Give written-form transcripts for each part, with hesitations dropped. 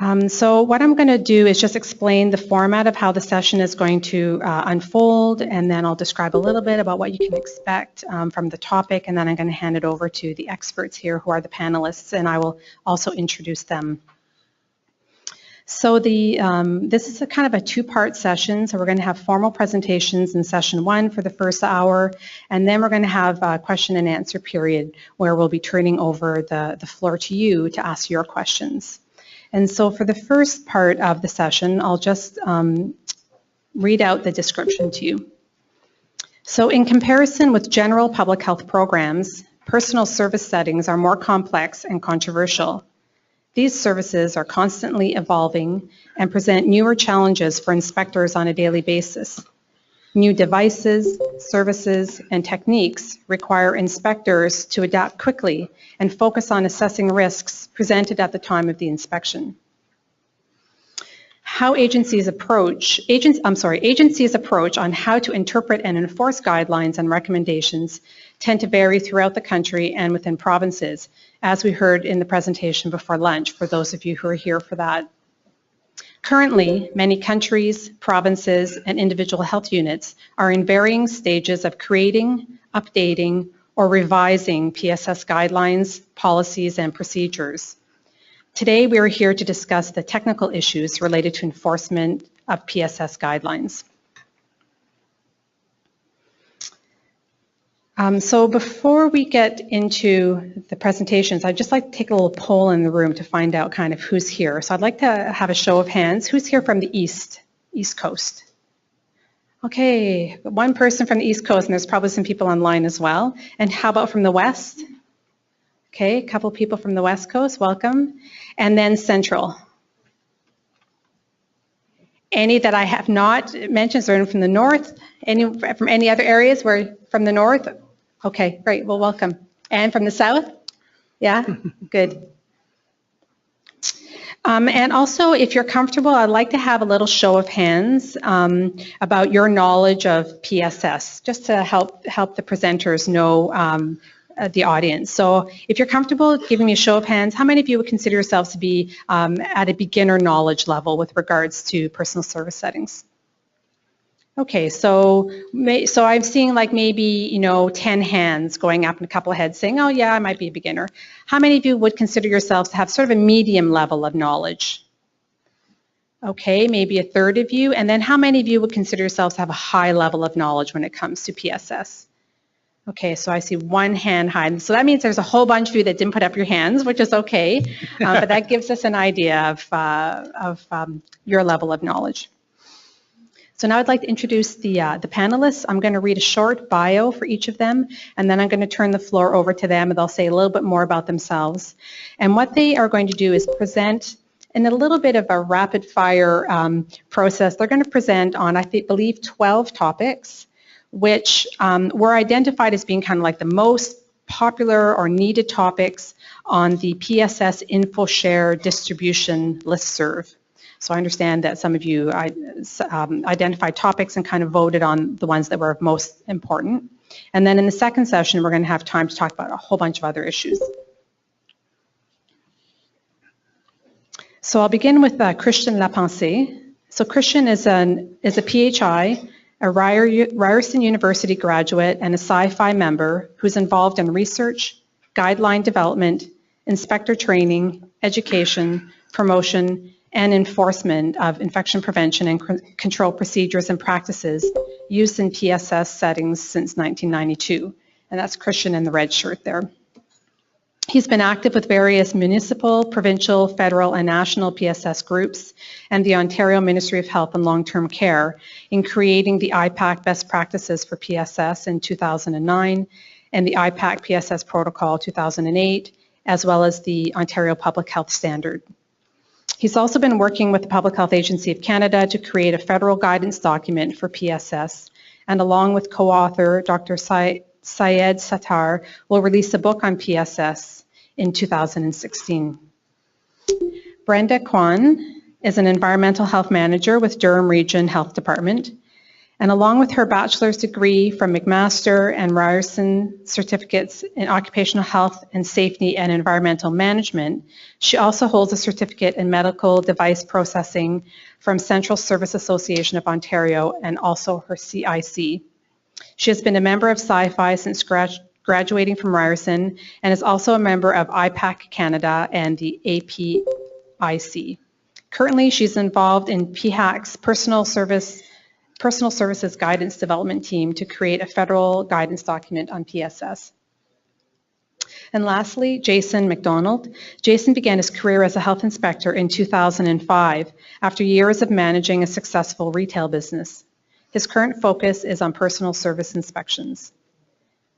So what I'm going to do is just explain the format of how the session is going to unfold, and then I'll describe a little bit about what you can expect from the topic, and then I'm going to hand it over to the experts here who are the panelists, and I will also introduce them. So this is a kind of a two-part session. So we're going to have formal presentations in session 1 for the first hour, and then we're going to have a question and answer period where we'll be turning over the floor to you to ask your questions. And so for the first part of the session, I'll just read out the description to you. So in comparison with general public health programs, personal service settings are more complex and controversial. These services are constantly evolving and present newer challenges for inspectors on a daily basis. New devices, services, and techniques require inspectors to adapt quickly and focus on assessing risks presented at the time of the inspection. How agencies approach on how to interpret and enforce guidelines and recommendations tend to vary throughout the country and within provinces, as we heard in the presentation before lunch, for those of you who are here for that. Currently, many countries, provinces, and individual health units are in varying stages of creating, updating, or revising PSS guidelines, policies, and procedures. Today, we are here to discuss the technical issues related to enforcement of PSS guidelines. So before we get into the presentations, I'd just like to take a little poll in the room to find out kind of who's here. So I'd like to have a show of hands. Who's here from the East Coast? Okay, one person from the East Coast, and there's probably some people online as well. And how about from the West? Okay, a couple people from the West Coast, welcome. And then Central. Any that I have not mentioned, is there anyone from the North? Any from any other areas where from the North? Okay, great, well, welcome. And from the South? Yeah, good. And also, if you're comfortable, I'd like to have a little show of hands about your knowledge of PSS, just to help the presenters know the audience. So if you're comfortable giving me a show of hands, how many of you would consider yourselves to be at a beginner knowledge level with regards to personal service settings? Okay, so I'm seeing like maybe 10 hands going up and a couple of heads saying, oh yeah, I might be a beginner. How many of you would consider yourselves to have sort of a medium level of knowledge? Okay, maybe a third of you. And then how many of you would consider yourselves to have a high level of knowledge when it comes to PSS? Okay, so I see one hand high. So that means there's a whole bunch of you that didn't put up your hands, which is okay. But that gives us an idea of your level of knowledge. So now I'd like to introduce the panelists. I'm going to read a short bio for each of them, and then I'm going to turn the floor over to them, and they'll say a little bit more about themselves. And what they are going to do is present in a little bit of a rapid fire process. They're going to present on, I believe, 12 topics, which were identified as being kind of like the most popular or needed topics on the PSS InfoShare distribution listserv. So I understand that some of you identified topics and kind of voted on the ones that were most important. And then in the second session, we're going to have time to talk about a whole bunch of other issues. So I'll begin with Christian Lapensée. So Christian is a PHI, a Ryerson University graduate, and a CIPHI member who's involved in research, guideline development, inspector training, education, promotion, and enforcement of infection prevention and control procedures and practices used in PSS settings since 1992. And that's Christian in the red shirt there. He's been active with various municipal, provincial, federal, and national PSS groups and the Ontario Ministry of Health and Long-Term Care in creating the IPAC best practices for PSS in 2009 and the IPAC PSS protocol 2008, as well as the Ontario Public Health Standard. He's also been working with the Public Health Agency of Canada to create a federal guidance document for PSS, and along with co-author Dr. Syed Sattar will release a book on PSS in 2016. Brenda Kwan is an environmental health manager with Durham Region Health Department, And along with her bachelor's degree from McMaster and Ryerson certificates in occupational health and safety and environmental management, she also holds a certificate in medical device processing from Central Service Association of Ontario and also her CIC. She has been a member of CIPHI since graduating from Ryerson and is also a member of IPAC Canada and the APIC. Currently, she's involved in PHAC's Personal Services Guidance Development Team to create a federal guidance document on PSS. And lastly, Jason McDonald. Jason began his career as a health inspector in 2005 after years of managing a successful retail business. His current focus is on personal service inspections.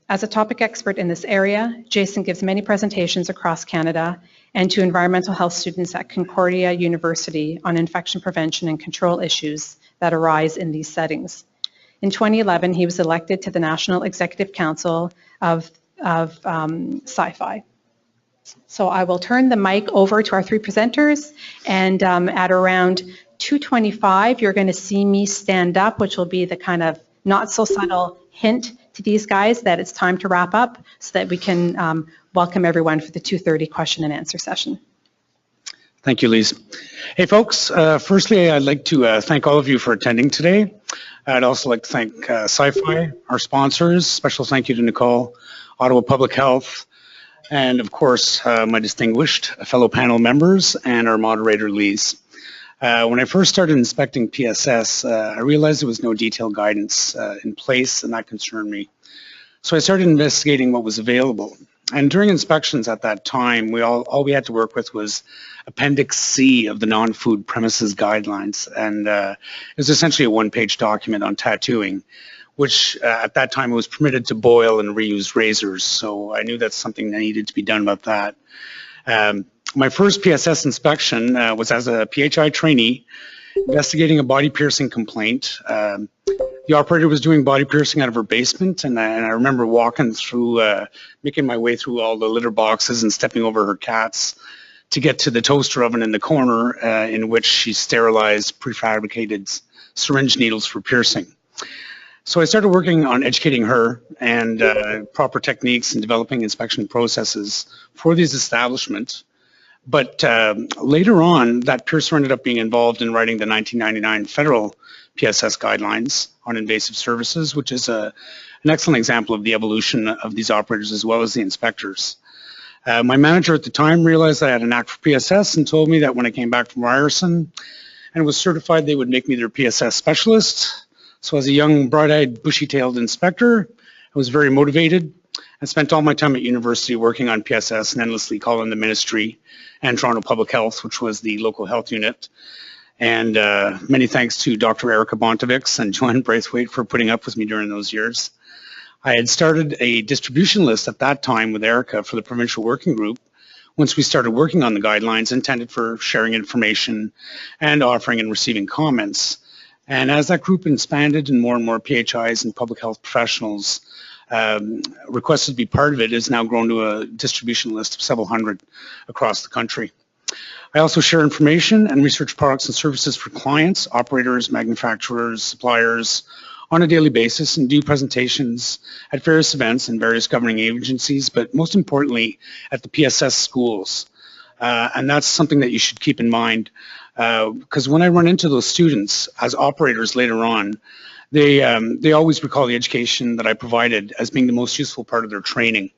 As a topic expert in this area, Jason gives many presentations across Canada and to environmental health students at Concordia University on infection prevention and control issues that arise in these settings. In 2011, he was elected to the National Executive Council of CIPHI. So I will turn the mic over to our three presenters, and at around 2:25, you're going to see me stand up, which will be the kind of not so subtle hint to these guys that it's time to wrap up so that we can welcome everyone for the 2:30 question and answer session. Thank you, Lise. Hey, folks. Firstly, I'd like to thank all of you for attending today. I'd also like to thank CIPHI, our sponsors. Special thank you to Nicole, Ottawa Public Health, and of course, my distinguished fellow panel members and our moderator, Lise. When I first started inspecting PSS, I realized there was no detailed guidance in place, and that concerned me. So I started investigating what was available. And during inspections at that time, all we had to work with was Appendix C of the non-food premises guidelines. And it was essentially a one-page document on tattooing, which at that time it was permitted to boil and reuse razors. So I knew that's something that needed to be done about that. My first PSS inspection was as a PHI trainee, investigating a body piercing complaint. The operator was doing body piercing out of her basement, and I remember walking through, making my way through all the litter boxes and stepping over her cats to get to the toaster oven in the corner in which she sterilized prefabricated syringe needles for piercing. So I started working on educating her and proper techniques and developing inspection processes for these establishments. But later on, that piercer ended up being involved in writing the 1999 federal PSS guidelines on invasive services, which is an excellent example of the evolution of these operators as well as the inspectors. My manager at the time realized I had an knack for PSS and told me that when I came back from Ryerson and was certified, they would make me their PSS specialist. So as a young, bright-eyed, bushy-tailed inspector, I was very motivated. I spent all my time at university working on PSS and endlessly calling the ministry and Toronto Public Health, which was the local health unit. And many thanks to Dr. Erica Bontovics and Joanne Braithwaite for putting up with me during those years. I had started a distribution list at that time with Erica for the provincial working group once we started working on the guidelines intended for sharing information and offering and receiving comments. And as that group expanded and more PHIs and public health professionals requested to be part of it, has now grown to a distribution list of several hundred across the country. I also share information and research products and services for clients, operators, manufacturers, suppliers on a daily basis, and do presentations at various events and various governing agencies, but most importantly at the PSS schools. And that's something that you should keep in mind, because when I run into those students as operators later on, they always recall the education that I provided as being the most useful part of their training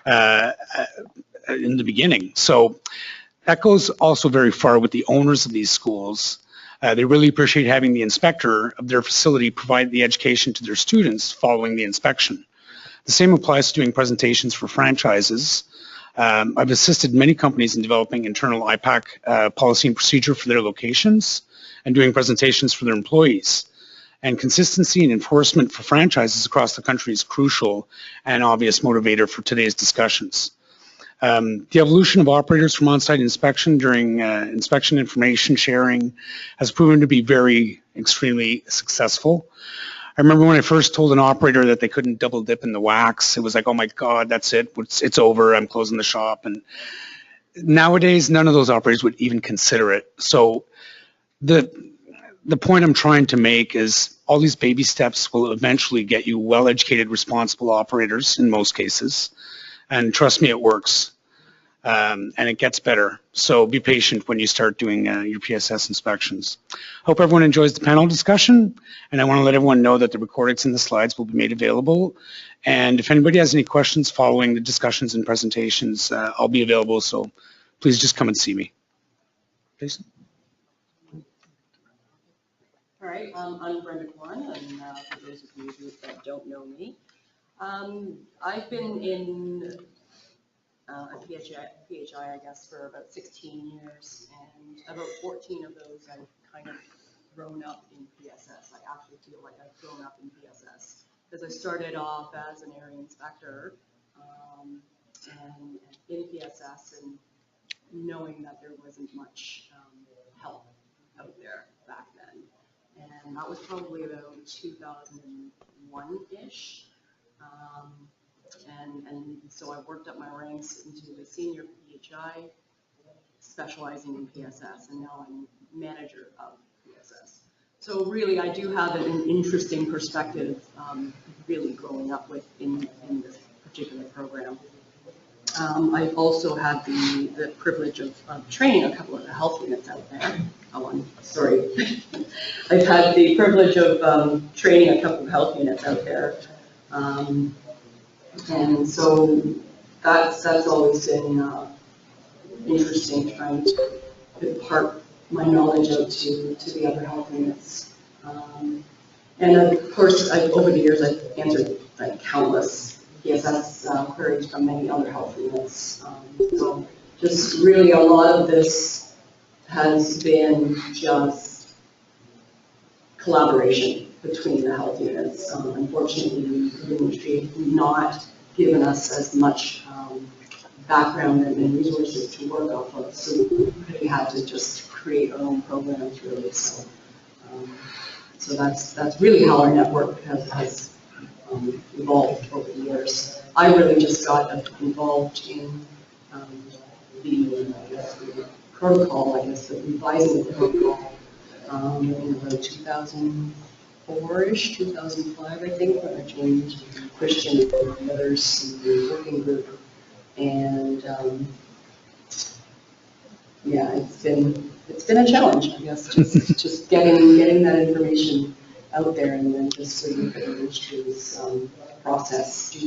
in the beginning. So that goes also very far with the owners of these schools. They really appreciate having the inspector of their facility provide the education to their students following the inspection. The same applies to doing presentations for franchises. I've assisted many companies in developing internal IPAC policy and procedure for their locations and doing presentations for their employees. And consistency and enforcement for franchises across the country is crucial and obvious motivator for today's discussions. The evolution of operators from on-site inspection during inspection information sharing has proven to be extremely successful. I remember when I first told an operator that they couldn't double dip in the wax, it was like, oh my God, that's it, it's over, I'm closing the shop. And nowadays, none of those operators would even consider it. So the the point I'm trying to make is all these baby steps will eventually get you well-educated, responsible operators in most cases. And trust me, it works. And it gets better. So be patient when you start doing your PSS inspections. Hope everyone enjoys the panel discussion. And I want to let everyone know that the recordings and the slides will be made available. And if anybody has any questions following the discussions and presentations, I'll be available. So please just come and see me. Jason? All right, I'm Brenda Kwan, and for those of you that don't know me, I've been in a PHI, I guess, for about 16 years, and about 14 of those I've kind of grown up in PSS. I actually feel like I've grown up in PSS because I started off as an area inspector and in PSS, and knowing that there wasn't much help out there back then. And that was probably about 2001-ish. And so I worked up my ranks into a senior PHI, specializing in PSS, and now I'm manager of PSS. So really, I do have an interesting perspective, really growing up in this particular program. I've also had the privilege of training a couple of the health units out there. Oh, I'm sorry. I've had the privilege of training a couple of health units out there. And so that's always been interesting, trying to impart my knowledge out to the other health units. And of course, over the years, I've answered like countless PSS queries from many other health units. So just really a lot of this has been just collaboration between the health units. Unfortunately, the industry has not given us as much background and resources to work off of, so we had to just create our own programs, really. So, so that's really how our network has evolved over the years. I really just got involved in the protocol, I guess, the revising of the protocol in about 2004-ish, 2005, I think, when I joined Christian and the others in the working group. And yeah, it's been a challenge, I guess, just getting that information out there, and then just so you can industry's due process to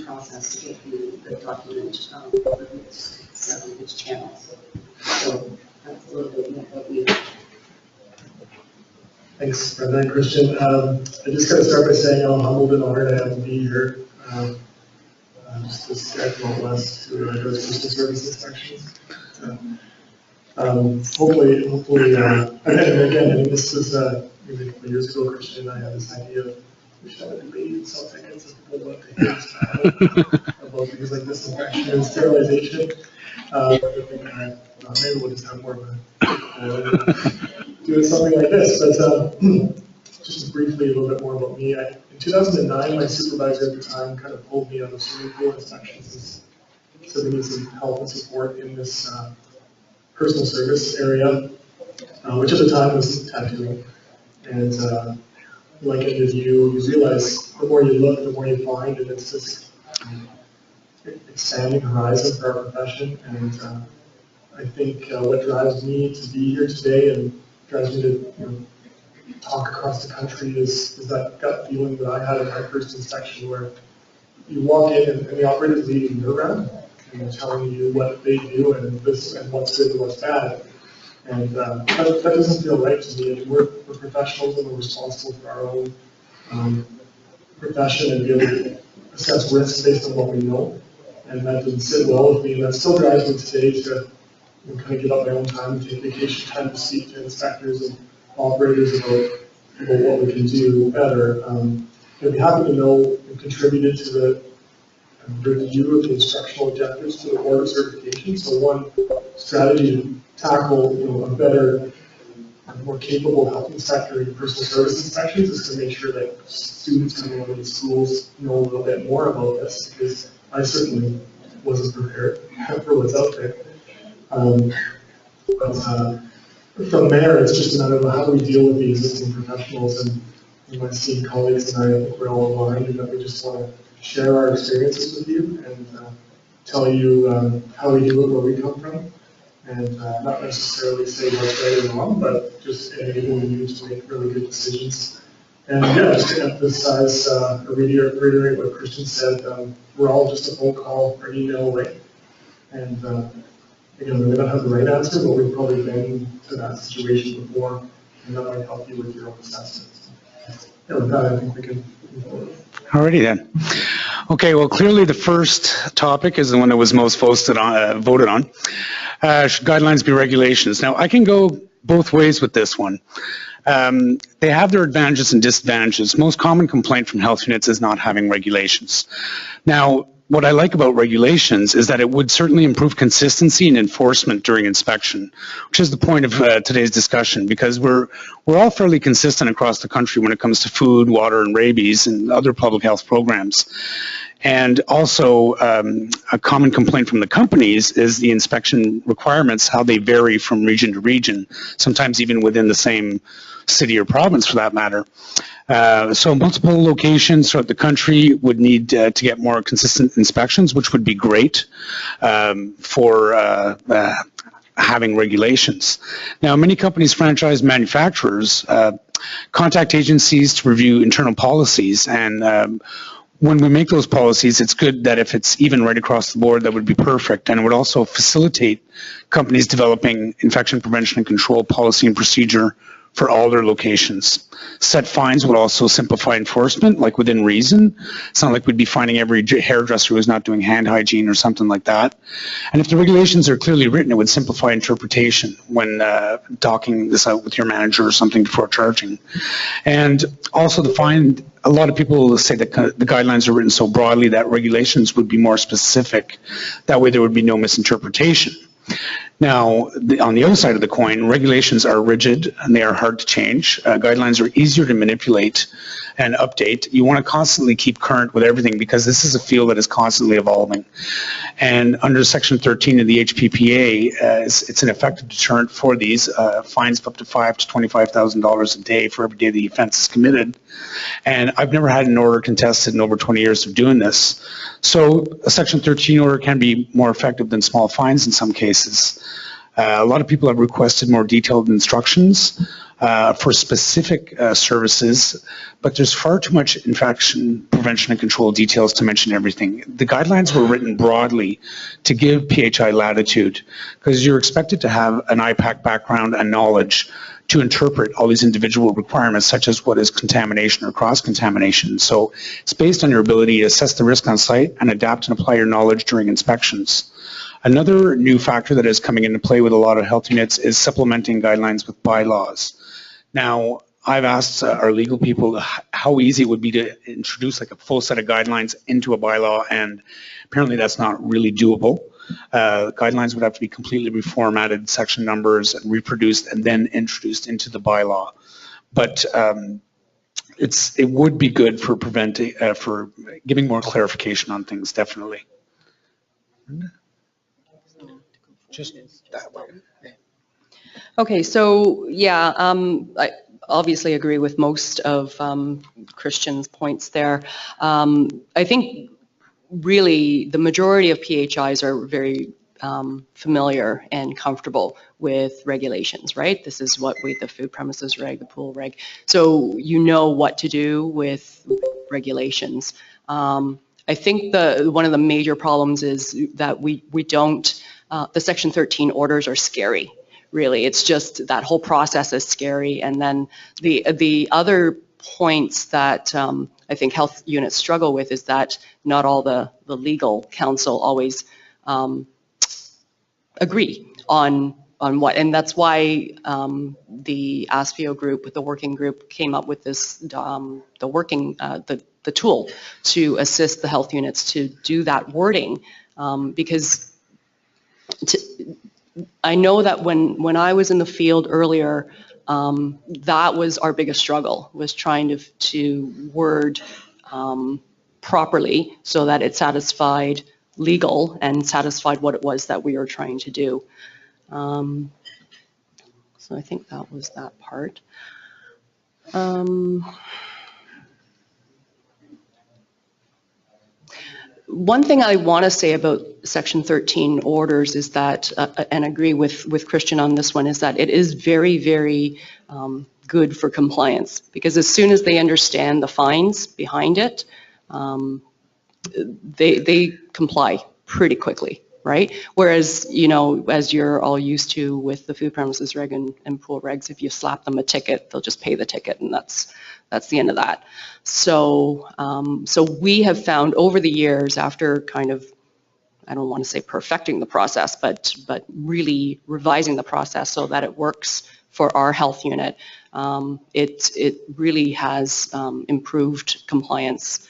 get the document through its channels. So that's a little bit about me. Thanks, Brenda and Christian. I just got to start by saying how humbled and honored I am to be here. Just this guy from out west who does postal service inspections. Hopefully, and again, I mean, this was maybe a couple of years ago, Christian and I had this idea of we should have a debate and sell tickets and people want to hear this about things like disinfection and sterilization. Maybe we'll just have more of a doing something like this. But just briefly, a little bit more about me. In 2009, my supervisor at the time kind of pulled me out of swimming pool inspections and said we need some help and support in this personal service area, which at the time was tattooing. And like any of you realize the more you look, the more you find, and it's just expanding horizon for our profession. And I think what drives me to be here today and drives me to talk across the country is that gut feeling that I had at my first inspection, where you walk in and the operator's leading you around and they're telling you what they do and what's good and what's bad. And that doesn't feel right to me. I mean, we're professionals and we're responsible for our own profession and be able to assess risks based on what we know. And that doesn't sit well with me, and that still drives me today to kind of give up my own time and take vacation time to speak to inspectors and operators about what we can do better. I'd be happy to know and contributed to the review of the instructional objectives to the board of certification. So one strategy to tackle a better, more capable health inspector in personal service inspections is to make sure that students coming out of these schools know a little bit more about this, because I certainly wasn't prepared for what's out there. from there, it's just a matter of how do we deal with the existing professionals, and my esteemed colleagues and I think we're all aligned in that we just want to share our experiences with you and tell you how we do it, where we come from, and not necessarily say what's right or wrong, but just enable you to make really good decisions. And yeah, just to emphasize, reiterate what Christian said, we're all just a phone call or email away. And again, we may not have the right answer, but we've probably been to that situation before, and that might help you with your own assessment. Yeah, with that, I think we can move forward. Alrighty then. Okay, well, clearly the first topic is the one that was most voted on. Should guidelines be regulations? Now, I can go both ways with this one. They have their advantages and disadvantages. Most common complaint from health units is not having regulations. Now, what I like about regulations is that it would certainly improve consistency and enforcement during inspection, which is the point of today's discussion, because we're all fairly consistent across the country when it comes to food, water, and rabies and other public health programs. And also, a common complaint from the companies is the inspection requirements, how they vary from region to region, sometimes even within the same city or province for that matter. So multiple locations throughout the country would need to get more consistent inspections, which would be great for having regulations. Now, many companies, franchise manufacturers, contact agencies to review internal policies, and when we make those policies, it's good that if it's even right across the board, that would be perfect. And it would also facilitate companies developing infection prevention and control policy and procedure for all their locations. Set fines would also simplify enforcement, like within reason. It's not like we'd be finding every hairdresser who's not doing hand hygiene or something like that. And if the regulations are clearly written, it would simplify interpretation when talking this out with your manager or something before charging. And also the fine, a lot of people say that the guidelines are written so broadly that regulations would be more specific. That way there would be no misinterpretation. Now, on the other side of the coin, regulations are rigid and they are hard to change. Guidelines are easier to manipulate and update. You want to constantly keep current with everything because this is a field that is constantly evolving. And under Section 13 of the HPPA, it's an effective deterrent for these fines of up to $5,000 to $25,000 a day for every day the offense is committed. And I've never had an order contested in over 20 years of doing this. So a Section 13 order can be more effective than small fines in some cases. A lot of people have requested more detailed instructions for specific services, but there's far too much infection prevention and control details to mention everything. The guidelines were written broadly to give PHI latitude because you're expected to have an IPAC background and knowledge to interpret all these individual requirements, such as what is contamination or cross-contamination. So it's based on your ability to assess the risk on site and adapt and apply your knowledge during inspections. Another new factor that is coming into play with a lot of health units is supplementing guidelines with bylaws. Now, I've asked our legal people how easy it would be to introduce like a full set of guidelines into a bylaw, and apparently that's not really doable. Guidelines would have to be completely reformatted, section numbers, and reproduced, and then introduced into the bylaw. But it would be good for preventing, for giving more clarification on things, definitely. Just that way. Okay, so yeah, I obviously agree with most of Christian's points there. I think really the majority of PHIs are very familiar and comfortable with regulations, right? This is what the food premises reg, the pool reg. So you know what to do with regulations. I think one of the major problems is that we don't, the Section 13 orders are scary, really. It's just that whole process is scary. And then the other points that I think health units struggle with is that not all the legal counsel always agree on what, and that's why the ASPIO group, the working group, came up with this the tool to assist the health units to do that wording, because I know that when I was in the field earlier, that was our biggest struggle, was trying to word properly so that it satisfied legal and satisfied what it was that we were trying to do. So I think that was that part. One thing I want to say about Section 13 orders is that, and agree with Christian on this one, is that it is very, very good for compliance, because as soon as they understand the fines behind it, they comply pretty quickly, right? Whereas, you know, as you're all used to with the food premises reg and pool regs, if you slap them a ticket, they'll just pay the ticket, and that's the end of that. So, so we have found over the years, after kind of, I don't want to say perfecting the process, but really revising the process so that it works for our health unit, it really has improved compliance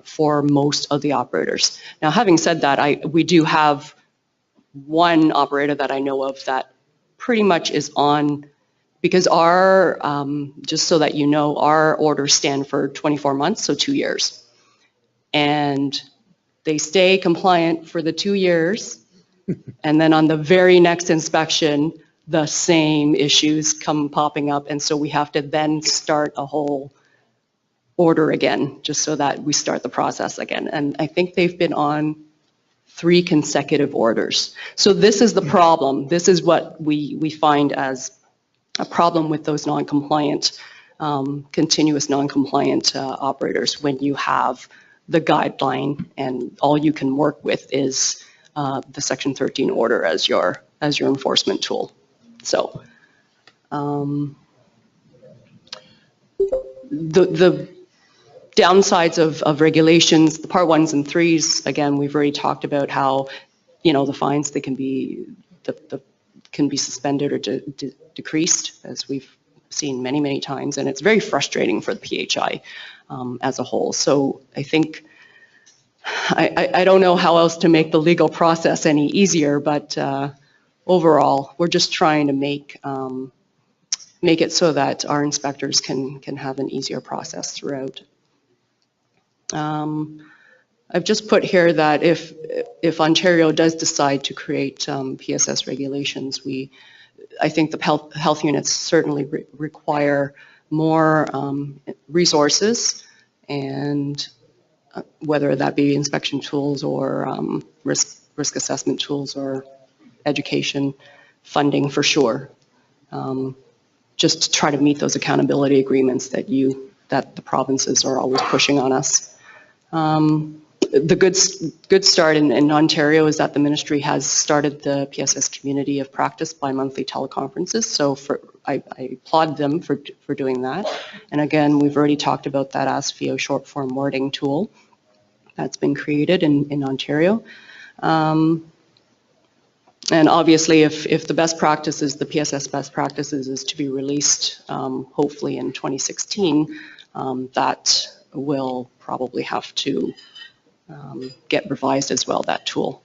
for most of the operators. Now, having said that, we do have one operator that I know of that pretty much is on, because our, just so that you know, our orders stand for 24 months, so 2 years. And they stay compliant for the 2 years, and then on the very next inspection, the same issues come popping up, and so we have to then start a whole order again, just so that we start the process again. And I think they've been on 3 consecutive orders. So this is the problem. This is what we find as a problem with those non-compliant, continuous non-compliant operators, when you have the guideline and all you can work with is the Section 13 order as your enforcement tool. So the downsides of regulations, the Part 1s and 3s, again, we've already talked about how, you know, the fines, they can be can be suspended or decreased, as we've seen many, many times, and it's very frustrating for the PHI as a whole. So I think, I don't know how else to make the legal process any easier, but overall, we're just trying to make it so that our inspectors can have an easier process throughout. I've just put here that if Ontario does decide to create PSS regulations, I think the health units certainly require more resources, and whether that be inspection tools or risk assessment tools or education funding, for sure, just to try to meet those accountability agreements that the provinces are always pushing on us. The good start in Ontario is that the ministry has started the PSS Community of Practice bi-monthly teleconferences. So I applaud them for doing that. And again, we've already talked about that ASFIO short form wording tool that's been created in Ontario. And obviously, if the best practices, the PSS best practices, is to be released hopefully in 2016, that will probably have to get revised as well, that tool.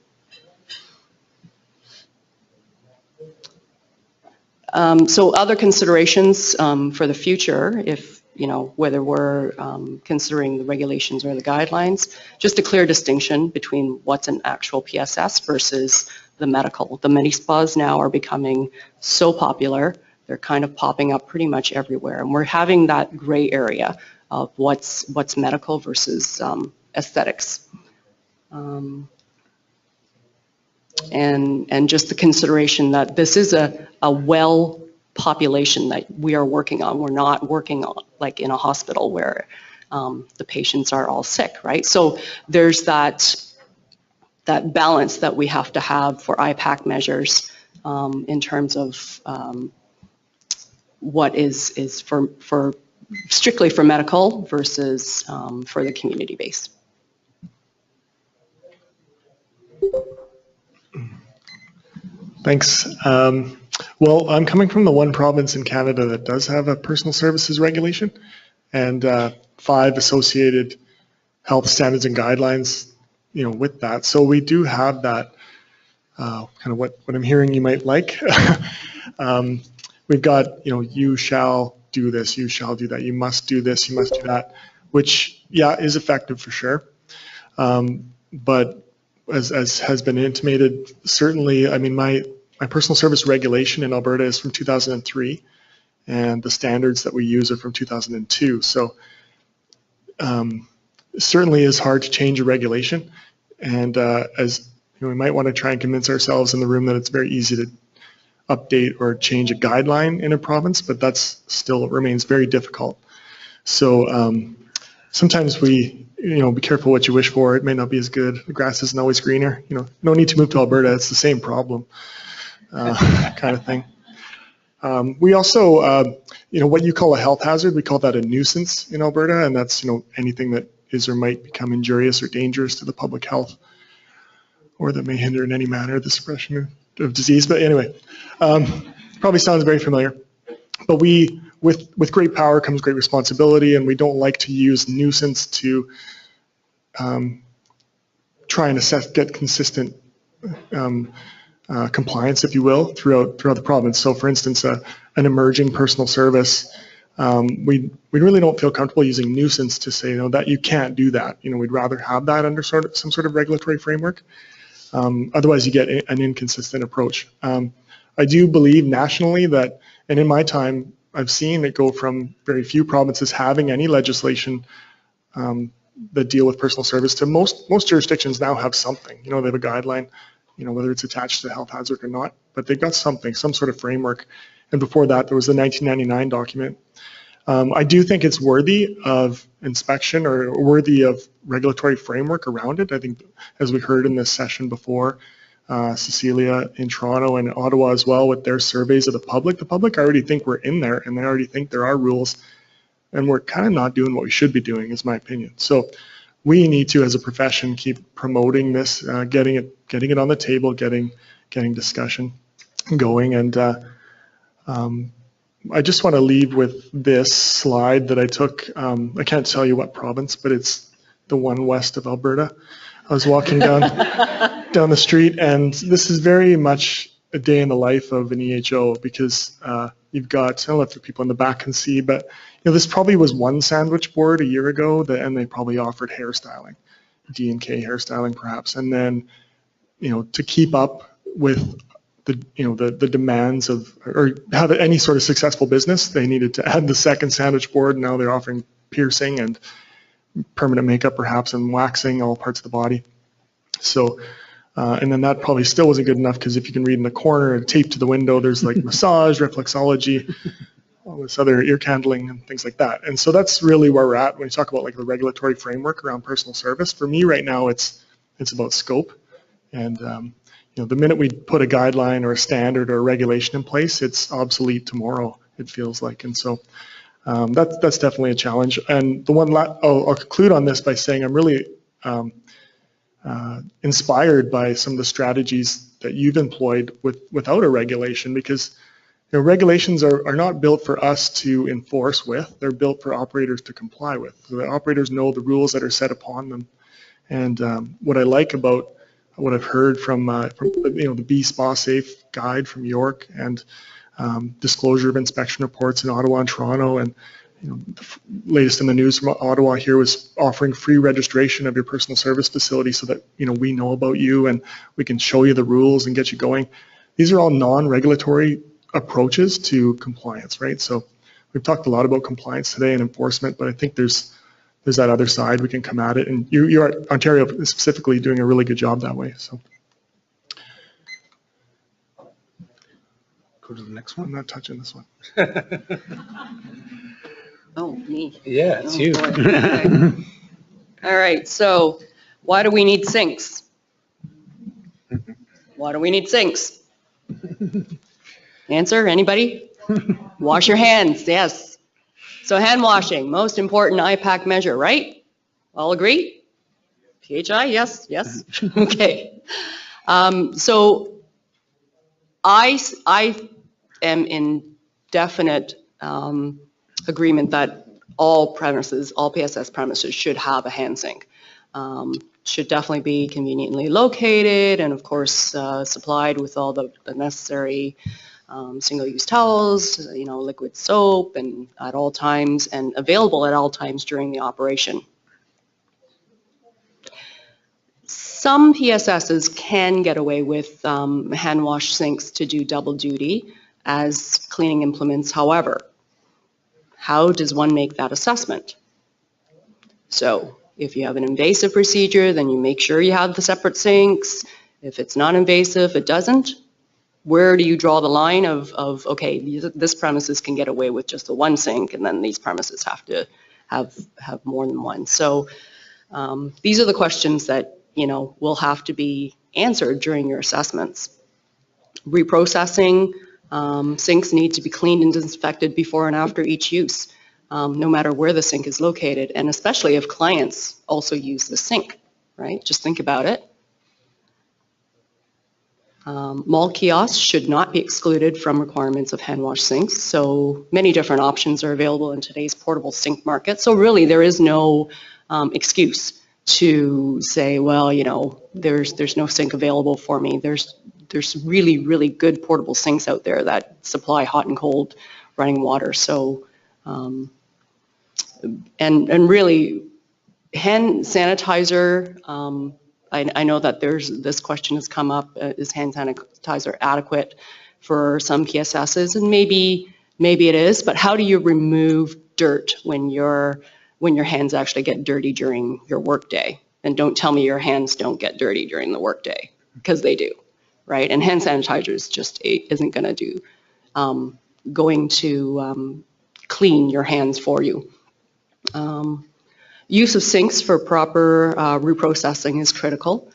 So other considerations for the future, if, you know, whether we're considering the regulations or the guidelines, just a clear distinction between what's an actual PSS versus the medical. The medi-spas now are becoming so popular, they're kind of popping up pretty much everywhere, and we're having that gray area of what's medical versus aesthetics. And just the consideration that this is a well population that we are working on. We're not working on like in a hospital where the patients are all sick, right? So there's that balance that we have to have for IPAC measures in terms of what is for strictly for medical versus for the community base. Thanks. Well, I'm coming from the one province in Canada that does have a personal services regulation and 5 associated health standards and guidelines, you know, with that. So we do have that kind of what I'm hearing you might like. We've got, you know, you shall do this, you shall do that, you must do this, you must do that, which, yeah, is effective for sure. But as has been intimated, certainly, I mean, my personal service regulation in Alberta is from 2003, and the standards that we use are from 2002. So it certainly is hard to change a regulation, and as you know, we might want to try and convince ourselves in the room that it's very easy to update or change a guideline in a province, but that's still remains very difficult. So sometimes we, be careful what you wish for. It may not be as good. The grass isn't always greener. No need to move to Alberta. It's the same problem, kind of thing. We also, what you call a health hazard, we call that a nuisance in Alberta, and that's, anything that is or might become injurious or dangerous to the public health, or that may hinder in any manner the suppression of disease. But anyway, probably sounds very familiar. But with great power comes great responsibility, and we don't like to use nuisance to try and get consistent compliance, if you will, throughout the province. So, for instance, an emerging personal service, we really don't feel comfortable using nuisance to say, that you can't do that. We'd rather have that under some sort of regulatory framework. Otherwise, you get an inconsistent approach. I do believe nationally that, and in my time, I've seen it go from very few provinces having any legislation that deal with personal service to most jurisdictions now have something. They have a guideline, whether it's attached to the health hazard or not, but they've got something, some sort of framework. And before that, there was the 1999 document. I do think it's worthy of inspection or worthy of regulatory framework around it. I think, as we heard in this session before, Cecilia in Toronto and Ottawa as well, with their surveys of the public already think we're in there, and they already think there are rules, and we're kind of not doing what we should be doing, is my opinion. So we need to, as a profession, keep promoting this, getting it on the table, getting discussion going. And I just want to leave with this slide that I took. I can't tell you what province, but it's the one west of Alberta. I was walking down the street, and this is very much a day in the life of an EHO, because you've got, I don't know if the people in the back can see, but this probably was one sandwich board a year ago, and they probably offered hairstyling, D&K hairstyling perhaps, and then to keep up with the demands of, or have any sort of successful business, they needed to add the second sandwich board, and now they're offering piercing and permanent makeup perhaps, and waxing all parts of the body. So and then that probably still wasn't good enough, because if you can read in the corner, taped to the window, there's like massage, reflexology, all this other ear candling and things like that. And so that's really where we're at when you talk about like the regulatory framework around personal service. For me right now, it's about scope. And the minute we put a guideline or a standard or a regulation in place, it's obsolete tomorrow, it feels like. And so that's definitely a challenge. And the one I'll conclude on this by saying I'm really inspired by some of the strategies that you've employed without a regulation, because regulations are not built for us to enforce with, they're built for operators to comply with. So the operators know the rules that are set upon them. And what I like about what I've heard from the Be Spa Safe guide from York, and disclosure of inspection reports in Ottawa and Toronto, and the latest in the news from Ottawa here was offering free registration of your personal service facility, so that we know about you and we can show you the rules and get you going. These are all non-regulatory approaches to compliance, right? So we've talked a lot about compliance today and enforcement, but I think there's that other side we can come at it, and you're Ontario specifically doing a really good job that way. So Go to the next one. I'm not touching this one. Oh, me. Yeah, it's you. Boy. Okay. All right, so why do we need sinks? Why do we need sinks? Answer, anybody? Wash your hands, yes. So hand washing, most important IPAC measure, right? All agree? PHI, yes, yes. Okay. So I am in definite agreement that all PSS premises should have a hand sink. Should definitely be conveniently located, and of course supplied with all the necessary single-use towels, liquid soap, and at all times, and available at all times during the operation. Some PSSs can get away with hand wash sinks to do double duty as cleaning implements. However, how does one make that assessment? So if you have an invasive procedure, then you make sure you have the separate sinks. If it's non-invasive, it doesn't. Where do you draw the line of okay, this premises can get away with just the one sink, and then these premises have to have more than one? So these are the questions that, you know, will have to be answered during your assessments. Reprocessing, sinks need to be cleaned and disinfected before and after each use, no matter where the sink is located, and especially if clients also use the sink, right? Just think about it. Mall kiosks should not be excluded from requirements of hand wash sinks. So many different options are available in today's portable sink market. So really there is no excuse to say, well, you know, there's no sink available for me. There's really, really good portable sinks out there that supply hot and cold running water. So, and really hand sanitizer, I know that this question has come up, is hand sanitizer adequate for some PSSs? And maybe it is, but how do you remove dirt when your hands actually get dirty during your workday? And don't tell me your hands don't get dirty during the workday, because they do, right? And hand sanitizer just isn't going to clean your hands for you. Use of sinks for proper reprocessing is critical.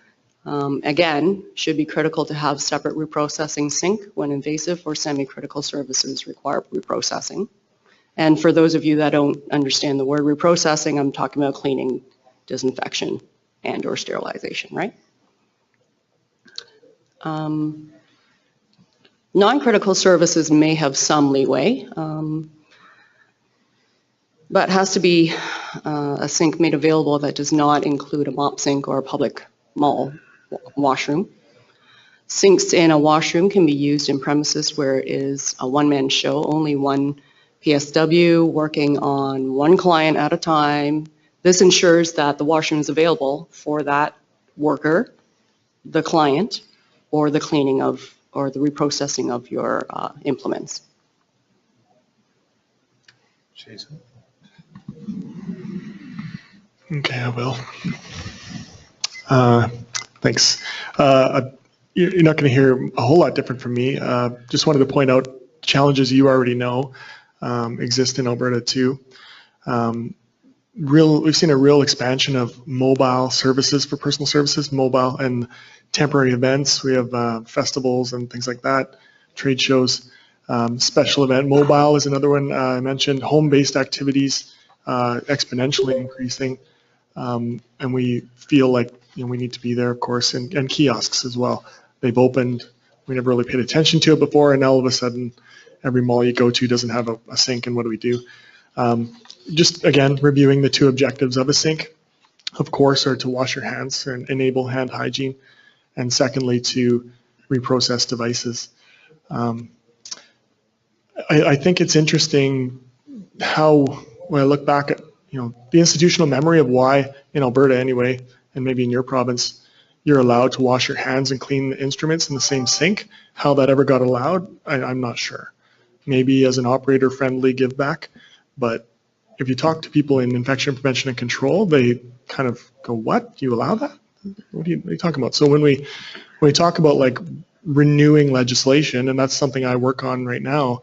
Again, should be critical to have separate reprocessing sink when invasive or semi-critical services require reprocessing. And for those of you that don't understand the word reprocessing, I'm talking about cleaning, disinfection, and or sterilization, right? Non-critical services may have some leeway, but has to be a sink made available that does not include a mop sink or a public mall washroom. Sinks in a washroom can be used in premises where it is a one-man show, only one PSW working on one client at a time. This ensures that the washroom is available for that worker, the client, or the cleaning of, or the reprocessing of your implements. Jason? Okay, I will. Thanks. You're not going to hear a whole lot different from me. Just wanted to point out challenges you already know exist in Alberta too. We've seen a real expansion of mobile services for personal services, mobile and temporary events. We have festivals and things like that, trade shows, special event. Mobile is another one I mentioned. Home-based activities exponentially increasing. And we feel like, you know, we need to be there, of course, and kiosks as well. They've opened. We never really paid attention to it before, and now all of a sudden, every mall you go to doesn't have a sink, and what do we do? Just, again, reviewing the two objectives of a sink, of course, are to wash your hands and enable hand hygiene, and secondly, to reprocess devices. I think it's interesting how, when I look back at, you know, the institutional memory of why in Alberta anyway, and maybe in your province, you're allowed to wash your hands and clean the instruments in the same sink. How that ever got allowed, I'm not sure. Maybe as an operator-friendly give back, but if you talk to people in infection prevention and control, they kind of go, what? You allow that? What are you talking about? So when we talk about like renewing legislation, and that's something I work on right now,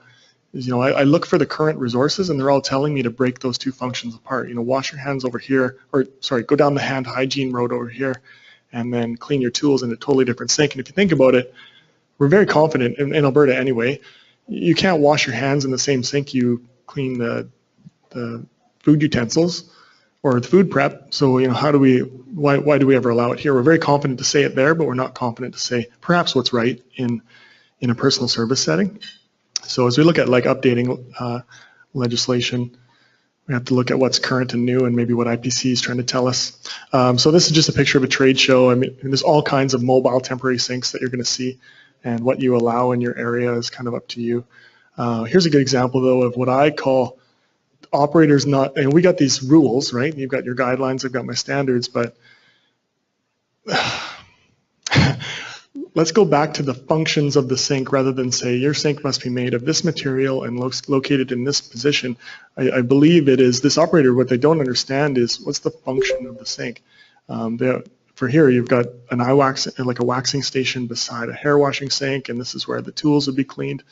is, you know, I look for the current resources, and they're all telling me to break those two functions apart. You know, wash your hands over here, or sorry, go down the hand hygiene road over here, and then clean your tools in a totally different sink. And if you think about it, we're very confident in Alberta anyway. You can't wash your hands in the same sink you clean the food utensils or the food prep. So, you know, why do we ever allow it here? We're very confident to say it there, but we're not confident to say perhaps what's right in a personal service setting. So as we look at like updating legislation, we have to look at what's current and new and maybe what IPC is trying to tell us. So this is just a picture of a trade show. I mean, there's all kinds of mobile temporary sinks that you're going to see, and what you allow in your area is kind of up to you. Here's a good example though of what I call operators not, and we got these rules, right? You've got your guidelines, I've got my standards, but let's go back to the functions of the sink rather than say your sink must be made of this material and located in this position. I believe it is this operator, what they don't understand is what's the function of the sink. For here, you've got an like a waxing station beside a hair washing sink, and this is where the tools would be cleaned.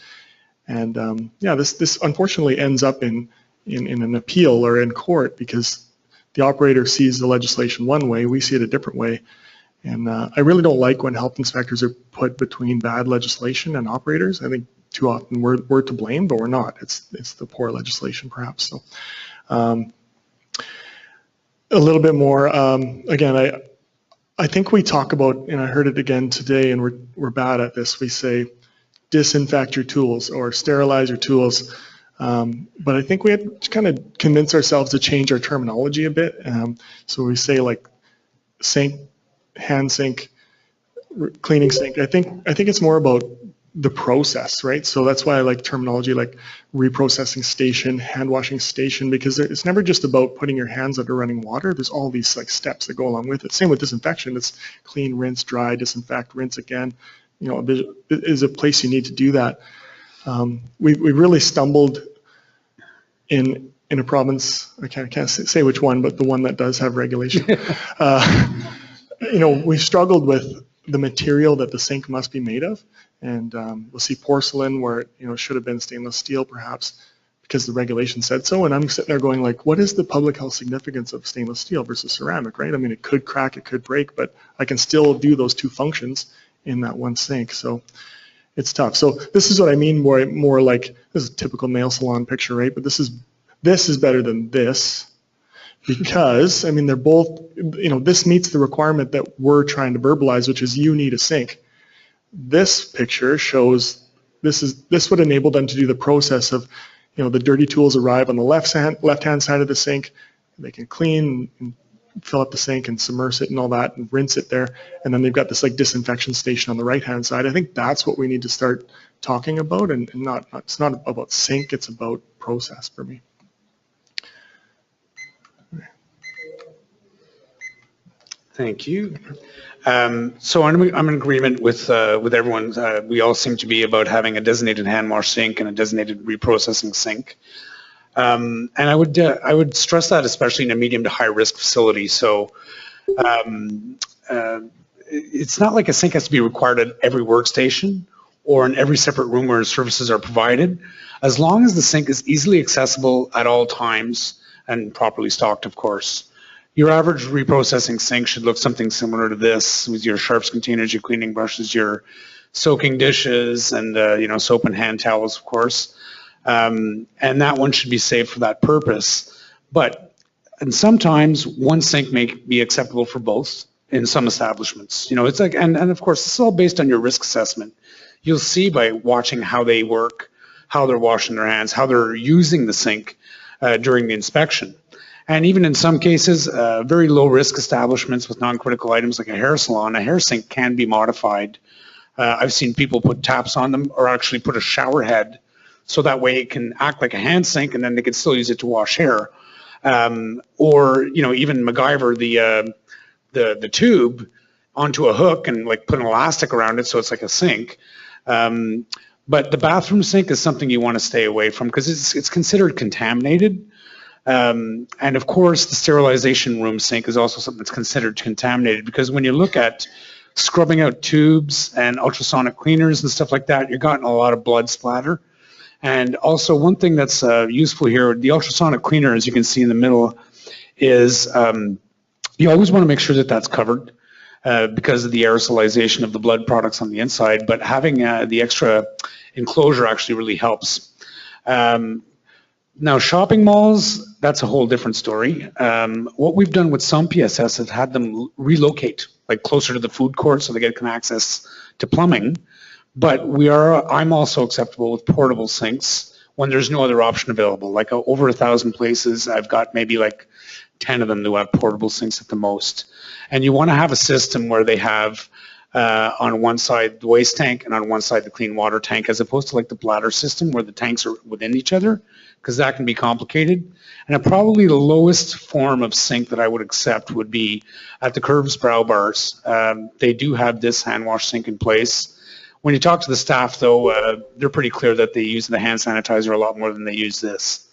And yeah, this unfortunately ends up in an appeal or in court because the operator sees the legislation one way, we see it a different way. And I really don't like when health inspectors are put between bad legislation and operators. I think too often we're to blame, but we're not. It's the poor legislation, perhaps. So a little bit more. Again, I think we talk about, and I heard it again today, and we're bad at this. We say disinfect your tools or sterilize your tools. But I think we have to kind of convince ourselves to change our terminology a bit. So we say like sink, hand sink, cleaning sink. I think it's more about the process, right? So that's why I like terminology like reprocessing station, hand washing station, because it's never just about putting your hands under running water. There's all these like steps that go along with it. Same with disinfection. It's clean, rinse, dry, disinfect, rinse again. You know, there is a place you need to do that. We really stumbled in a province, I can't say which one, but the one that does have regulation. You know, we've struggled with the material that the sink must be made of. And we'll see porcelain where it, you know, should have been stainless steel perhaps because the regulation said so. And I'm sitting there going like, what is the public health significance of stainless steel versus ceramic, right? I mean, it could crack, it could break, but I can still do those two functions in that one sink. So it's tough. So this is what I mean more like, this is a typical nail salon picture, right? But this is better than this because, I mean, they're both, you know, this meets the requirement that we're trying to verbalize, which is you need a sink. This picture shows this would enable them to do the process of, you know, the dirty tools arrive on the left-hand side of the sink. They can clean and fill up the sink and submerge it and all that and rinse it there. And then they've got this like disinfection station on the right-hand side. I think that's what we need to start talking about, and it's not about sink, it's about process for me. Thank you. So I'm in agreement with everyone. We all seem to be about having a designated hand wash sink and a designated reprocessing sink. And I would stress that especially in a medium to high risk facility. So it's not like a sink has to be required at every workstation or in every separate room where services are provided. As long as the sink is easily accessible at all times and properly stocked, of course. Your average reprocessing sink should look something similar to this, with your sharps containers, your cleaning brushes, your soaking dishes, and you know, soap and hand towels, of course. And that one should be saved for that purpose. And sometimes one sink may be acceptable for both in some establishments. You know, it's like, and of course, this is all based on your risk assessment. You'll see by watching how they work, how they're washing their hands, how they're using the sink during the inspection. And even in some cases, very low risk establishments with non-critical items like a hair salon, a hair sink can be modified. I've seen people put taps on them or actually put a shower head so that way it can act like a hand sink and then they can still use it to wash hair. Or, you know, even MacGyver the tube onto a hook and like put an elastic around it so it's like a sink. But the bathroom sink is something you want to stay away from because it's considered contaminated. And of course, the sterilization room sink is also something that's considered contaminated because when you look at scrubbing out tubes and ultrasonic cleaners and stuff like that, you're getting a lot of blood splatter. And also one thing that's useful here, the ultrasonic cleaner, as you can see in the middle, is you always want to make sure that that's covered because of the aerosolization of the blood products on the inside, but having the extra enclosure actually really helps. Now, shopping malls, that's a whole different story. What we've done with some PSS is had them relocate, like closer to the food court so they can access to plumbing. But I'm also acceptable with portable sinks when there's no other option available. Like over 1,000 places, I've got maybe like 10 of them who have portable sinks at the most. And you want to have a system where they have on one side the waste tank and on one side the clean water tank, as opposed to like the bladder system where the tanks are within each other, because that can be complicated. And probably the lowest form of sink that I would accept would be at the curves brow bars. They do have this hand wash sink in place. When you talk to the staff, though, they're pretty clear that they use the hand sanitizer a lot more than they use this.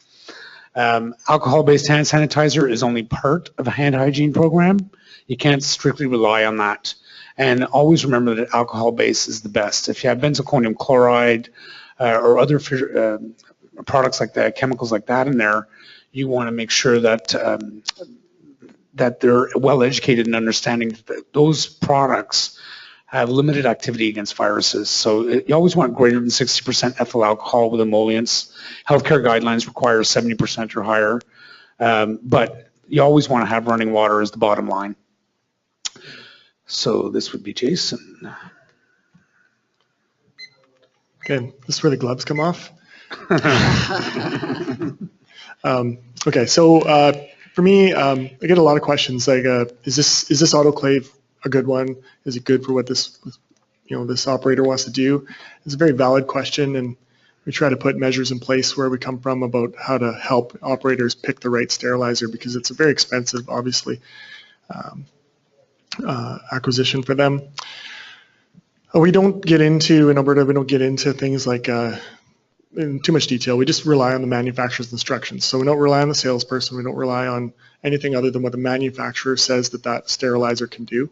Alcohol-based hand sanitizer is only part of a hand hygiene program. You can't strictly rely on that. And always remember that alcohol-based is the best. If you have benzalkonium chloride or other products like that, chemicals like that in there, you want to make sure that that they're well educated in understanding that those products have limited activity against viruses. So you always want greater than 60% ethyl alcohol with emollients. Healthcare guidelines require 70% or higher, but you always want to have running water as the bottom line. So this would be Jason. Okay, this is where the gloves come off. Okay, so for me, I get a lot of questions like, is this autoclave a good one? Is it good for what this operator wants to do? It's a very valid question, and we try to put measures in place where we come from about how to help operators pick the right sterilizer, because it's a very expensive, obviously, acquisition for them. We don't get into, in Alberta, we don't get into things like in too much detail. We just rely on the manufacturer's instructions. So we don't rely on the salesperson. We don't rely on anything other than what the manufacturer says that sterilizer can do.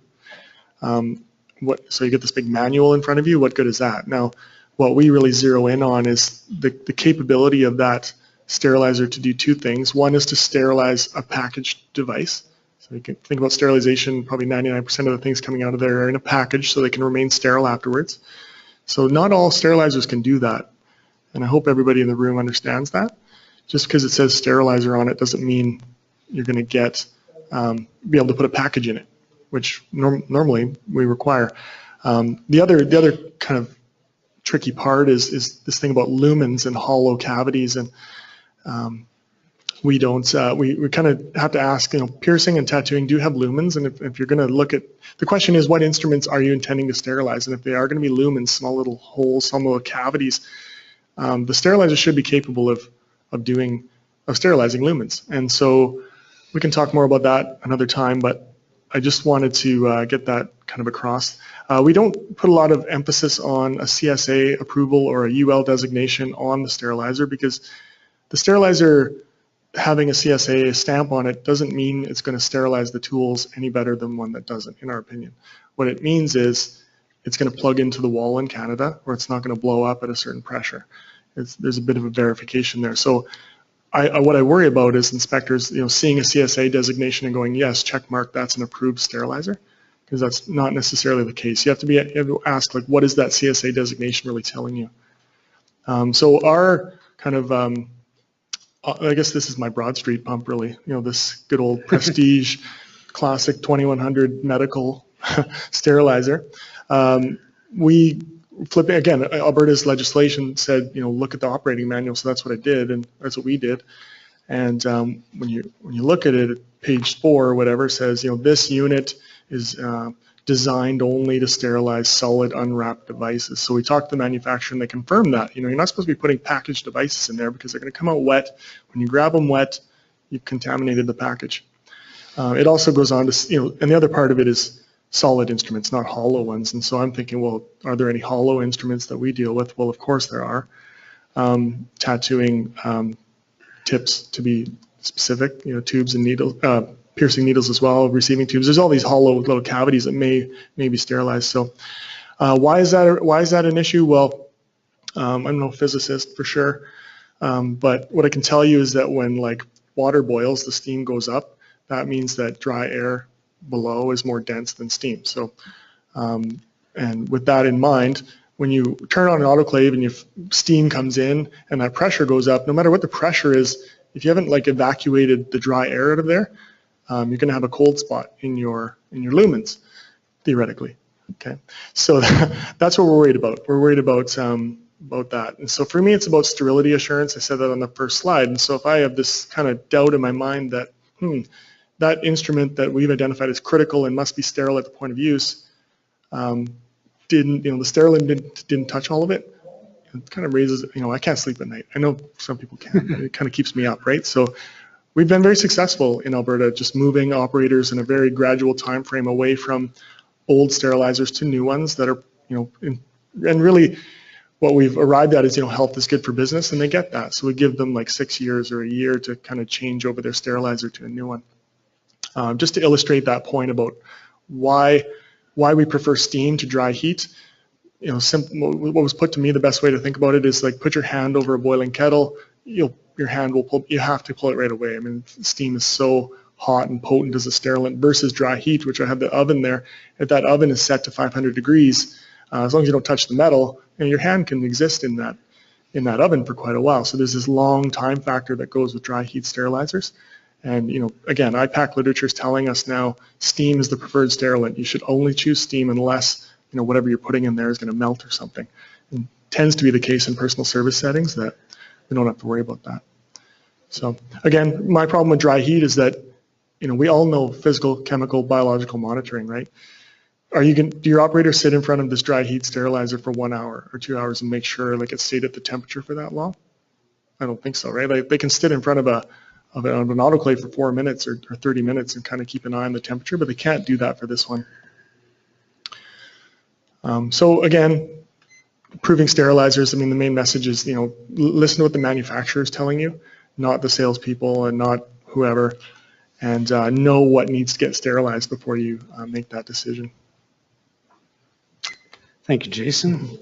So you get this big manual in front of you. What good is that? Now, what we really zero in on is the capability of that sterilizer to do two things. One is to sterilize a packaged device. So you can think about sterilization, probably 99% of the things coming out of there are in a package so they can remain sterile afterwards. So not all sterilizers can do that. And I hope everybody in the room understands that. Just because it says sterilizer on it doesn't mean you're going to be able to put a package in it, which normally we require. The other kind of tricky part is this thing about lumens and hollow cavities, and we don't. We kind of have to ask. Piercing and tattooing do have lumens, and if you're going to look at, the question is, what instruments are you intending to sterilize? And if they are going to be lumens, small little holes, small little cavities, the sterilizer should be capable of sterilizing lumens. And so we can talk more about that another time, but I just wanted to get that kind of across. We don't put a lot of emphasis on a CSA approval or a UL designation on the sterilizer, because the sterilizer having a CSA stamp on it doesn't mean it's going to sterilize the tools any better than one that doesn't, in our opinion. What it means is it's going to plug into the wall in Canada, or it's not going to blow up at a certain pressure. There's a bit of a verification there. So what I worry about is inspectors, seeing a CSA designation and going, yes, check mark, that's an approved sterilizer, because that's not necessarily the case. You have to ask, like, what is that CSA designation really telling you? So our kind of, I guess this is my Broad Street pump, really. This good old prestige, classic 2100 medical sterilizer. We flipping again, Alberta's legislation said, look at the operating manual, so that's what I did, and that's what we did. And when you look at it, page 4 or whatever says, this unit is designed only to sterilize solid unwrapped devices. So we talked to the manufacturer and they confirmed that. You're not supposed to be putting packaged devices in there because they're going to come out wet. When you grab them wet, you've contaminated the package. It also goes on to, and the other part of it is solid instruments, not hollow ones. And so I'm thinking, well, are there any hollow instruments that we deal with? Well, of course there are. Tattooing tips, to be specific, tubes and needles, piercing needles as well, receiving tubes. There's all these hollow little cavities that may be sterilized. So why is that an issue? Well, I'm no physicist for sure, but what I can tell you is that when like water boils, the steam goes up. That means that dry air below is more dense than steam. So, and with that in mind, when you turn on an autoclave and steam comes in and that pressure goes up, no matter what the pressure is, if you haven't like evacuated the dry air out of there, you're going to have a cold spot in your lumens, theoretically. Okay, so that's what we're worried about. We're worried about that. And so for me, it's about sterility assurance. I said that on the first slide. And so if I have this kind of doubt in my mind that that instrument that we've identified as critical and must be sterile at the point of use, didn't, the sterilant didn't touch all of it. It kind of raises, I can't sleep at night. I know some people can. It kind of keeps me up, right? So we've been very successful in Alberta, just moving operators in a very gradual time frame away from old sterilizers to new ones that are, and really what we've arrived at is, health is good for business, and they get that. So we give them like 6 years or a year to kind of change over their sterilizer to a new one. Just to illustrate that point about why we prefer steam to dry heat. What was put to me, the best way to think about it is like put your hand over a boiling kettle. Your hand will pull. You have to pull it right away. I mean, steam is so hot and potent as a sterilant versus dry heat, which I have the oven there. If that oven is set to 500 degrees, as long as you don't touch the metal, your hand can exist in that oven for quite a while. So there's this long time factor that goes with dry heat sterilizers. And, again, IPAC literature is telling us now steam is the preferred sterilant. You should only choose steam unless, whatever you're putting in there is going to melt or something. It tends to be the case in personal service settings that we don't have to worry about that. So, again, my problem with dry heat is that, we all know physical, chemical, biological monitoring, right? Do your operators sit in front of this dry heat sterilizer for 1 hour or 2 hours and make sure like it stayed at the temperature for that long? I don't think so, right? Like they can sit in front of an autoclave for 4 minutes or 30 minutes and kind of keep an eye on the temperature, but they can't do that for this one. So again, improving sterilizers, I mean, the main message is, listen to what the manufacturer is telling you, not the salespeople and not whoever, and know what needs to get sterilized before you make that decision. Thank you, Jason.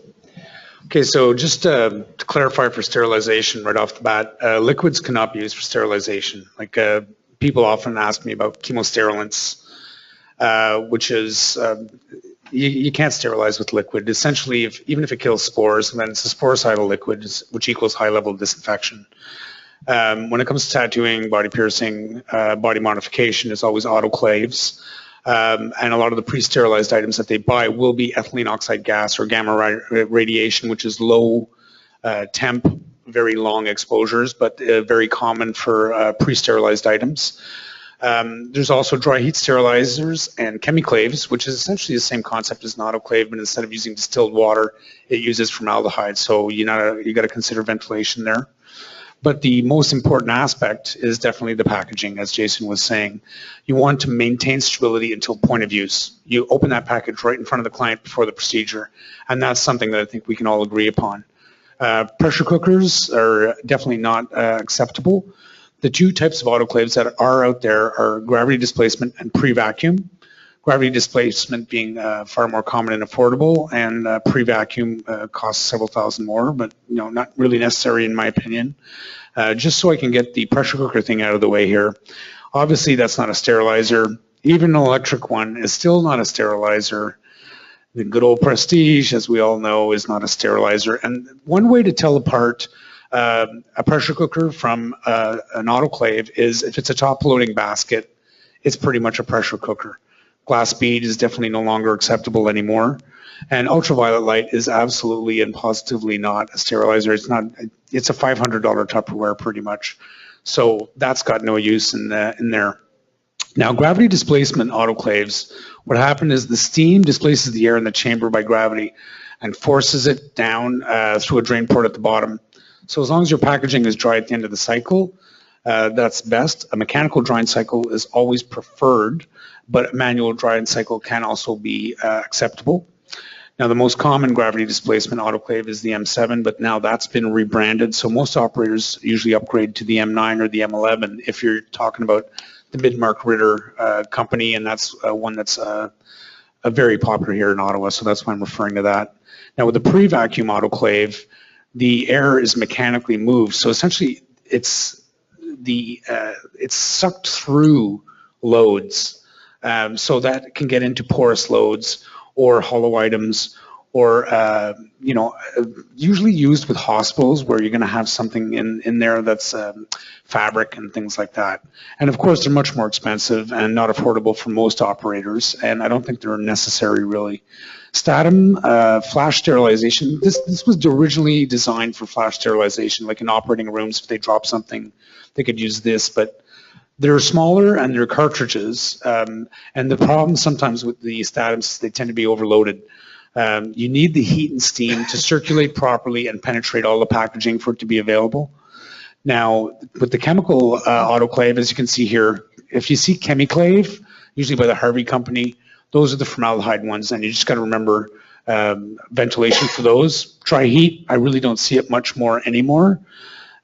Okay, so just to clarify for sterilization right off the bat, liquids cannot be used for sterilization. Like people often ask me about chemosterilants, which is you can't sterilize with liquid. Essentially, even if it kills spores, then it's a sporicidal liquid, which equals high level of disinfection. When it comes to tattooing, body piercing, body modification, it's always autoclaves. And a lot of the pre-sterilized items that they buy will be ethylene oxide gas or gamma radiation, which is low temp, very long exposures, but very common for pre-sterilized items. There's also dry heat sterilizers and chemiclaves, which is essentially the same concept as an autoclave, but instead of using distilled water, it uses formaldehyde. So you got to consider ventilation there. But the most important aspect is definitely the packaging, as Jason was saying. You want to maintain sterility until point of use. You open that package right in front of the client before the procedure, and that's something that I think we can all agree upon. Pressure cookers are definitely not acceptable. The two types of autoclaves that are out there are gravity displacement and pre-vacuum. Gravity displacement being far more common and affordable, and pre-vacuum costs several thousand more, but not really necessary in my opinion. Just so I can get the pressure cooker thing out of the way here. Obviously that's not a sterilizer. Even an electric one is still not a sterilizer. The good old Prestige, as we all know, is not a sterilizer. And one way to tell apart a pressure cooker from an autoclave is if it's a top loading basket, it's pretty much a pressure cooker. Glass bead is definitely no longer acceptable anymore. And ultraviolet light is absolutely and positively not a sterilizer. It's a $500 Tupperware pretty much. So that's got no use in there. Now, gravity displacement autoclaves, what happened is the steam displaces the air in the chamber by gravity and forces it down through a drain port at the bottom. So as long as your packaging is dry at the end of the cycle, that's best. A mechanical drying cycle is always preferred, but a manual drying cycle can also be acceptable. Now, the most common gravity displacement autoclave is the M7, but now that's been rebranded. So most operators usually upgrade to the M9 or the M11 if you're talking about the Midmark Ritter company, and that's one that's very popular here in Ottawa, so that's why I'm referring to that. Now, with the pre-vacuum autoclave, the air is mechanically moved, so essentially it's sucked through loads, so that can get into porous loads or hollow items, or usually used with hospitals where you're going to have something in there that's fabric and things like that. And of course, they're much more expensive and not affordable for most operators, and I don't think they're necessary really. Statum, flash sterilization, this was originally designed for flash sterilization, like in operating rooms, if they drop something, they could use this, but They're smaller and they're cartridges, and the problem sometimes with these statins is they tend to be overloaded. You need the heat and steam to circulate properly and penetrate all the packaging for it to be available. Now, with the chemical autoclave, as you can see here, if you see Chemiclave, usually by the Harvey company, those are the formaldehyde ones, and you just got to remember ventilation for those. Tri-heat, I really don't see it much more anymore.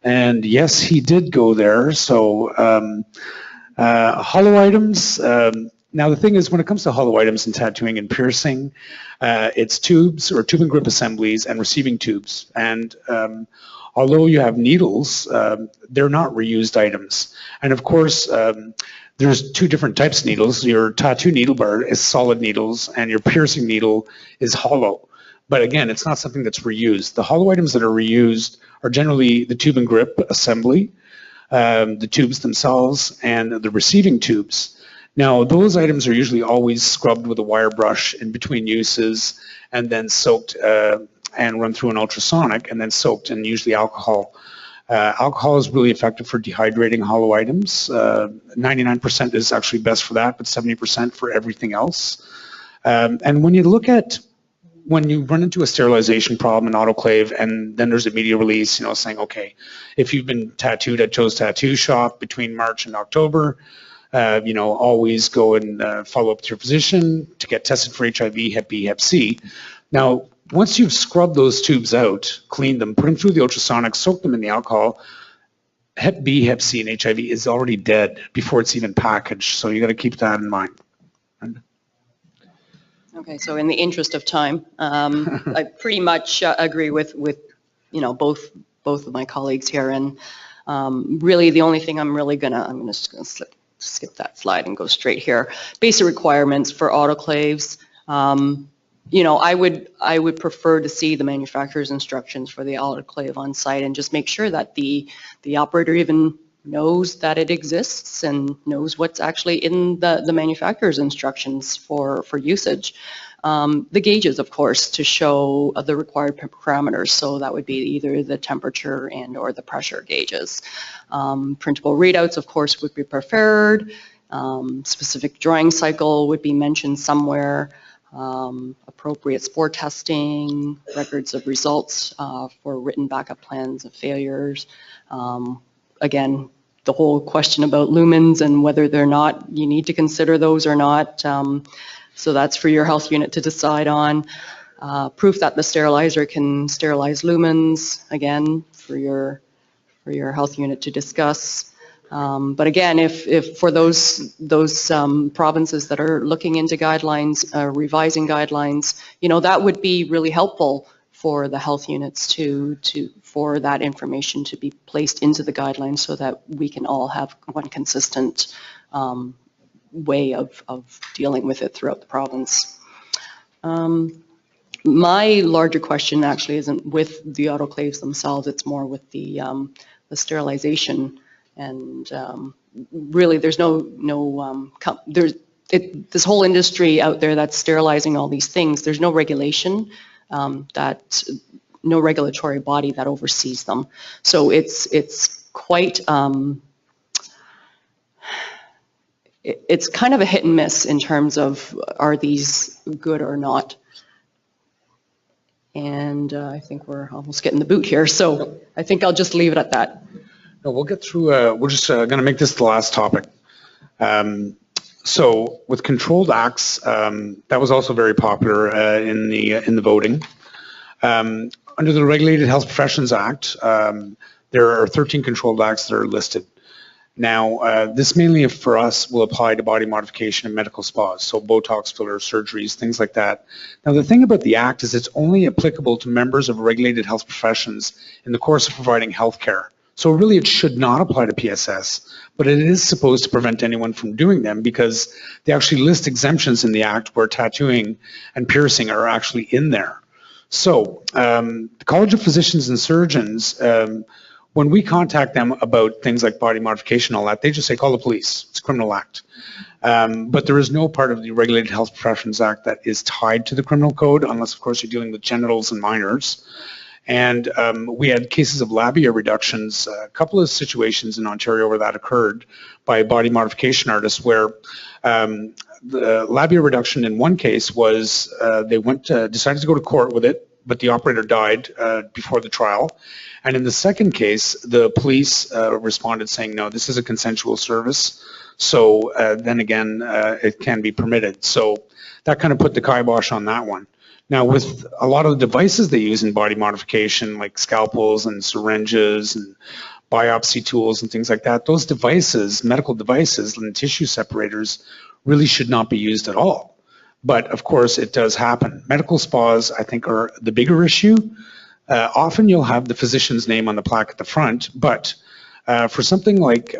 And yes, he did go there. So hollow items. Now the thing is, when it comes to hollow items in tattooing and piercing, it's tubes or tube and grip assemblies and receiving tubes. And although you have needles, they're not reused items. And of course, there's two different types of needles. Your tattoo needle bar is solid needles, and your piercing needle is hollow. But again, it's not something that's reused. The hollow items that are reused are generally the tube and grip assembly, the tubes themselves, and the receiving tubes. Now, those items are usually always scrubbed with a wire brush in between uses and then soaked and run through an ultrasonic and then soaked in usually alcohol. Alcohol is really effective for dehydrating hollow items. 99% is actually best for that, but 70% for everything else. And when you look at when you run into a sterilization problem in autoclave and then there's a media release, you know, saying, okay, if you've been tattooed at Joe's Tattoo Shop between March and October, you know, always go and follow up with your physician to get tested for HIV, Hep B, Hep C. Now, once you've scrubbed those tubes out, cleaned them, put them through the ultrasonic, soaked them in the alcohol, Hep B, Hep C, and HIV is already dead before it's even packaged. So you got to keep that in mind. Okay, so in the interest of time, I pretty much agree with you know both of my colleagues here, and really the only thing I'm just gonna skip that slide and go straight here. Basic requirements for autoclaves. You know, I would prefer to see the manufacturer's instructions for the autoclave on site and just make sure that the operator even knows that it exists and knows what's actually in the manufacturer's instructions for usage. The gauges, of course, to show the required parameters. So that would be either the temperature and or the pressure gauges. Printable readouts, of course, would be preferred. Specific drawing cycle would be mentioned somewhere. Appropriate spore testing, records of results for written backup plans of failures. Again, the whole question about lumens and whether they're not, you need to consider those or not. So that's for your health unit to decide on. Proof that the sterilizer can sterilize lumens, again, for your health unit to discuss. But again, if for those provinces that are looking into guidelines, revising guidelines, you know, that would be really helpful for the health units for that information to be placed into the guidelines so that we can all have one consistent way of dealing with it throughout the province. My larger question actually isn't with the autoclaves themselves, it's more with the sterilization, and really there's this whole industry out there that's sterilizing all these things. There's no regulation, no regulatory body that oversees them. So it's quite, it's kind of a hit and miss in terms of are these good or not. And I think we're almost getting the boot here, so I think I'll just leave it at that. No, we'll get through, we're just going to make this the last topic. So with controlled acts, that was also very popular in the voting. Under the Regulated Health Professions Act, there are 13 controlled acts that are listed. Now, this mainly for us will apply to body modification and medical spas, so Botox fillers, surgeries, things like that. Now, the thing about the act is it's only applicable to members of regulated health professions in the course of providing health care. So really it should not apply to PSS, but it is supposed to prevent anyone from doing them because they actually list exemptions in the act where tattooing and piercing are actually in there. So the College of Physicians and Surgeons, when we contact them about things like body modification and all that, they just say, call the police, it's a criminal act. But there is no part of the Regulated Health Professions Act that is tied to the criminal code, unless of course you're dealing with genitals and minors. And we had cases of labia reductions, a couple of situations in Ontario where that occurred by body modification artists where the labia reduction in one case was they decided to go to court with it, but the operator died before the trial. And in the second case, the police responded saying, no, this is a consensual service. So then again, it can be permitted. So that kind of put the kibosh on that one. Now, with a lot of the devices they use in body modification, like scalpels and syringes and biopsy tools and things like that, those devices, medical devices and tissue separators, really should not be used at all. But of course, it does happen. Medical spas, I think, are the bigger issue. Often you'll have the physician's name on the plaque at the front, but for something like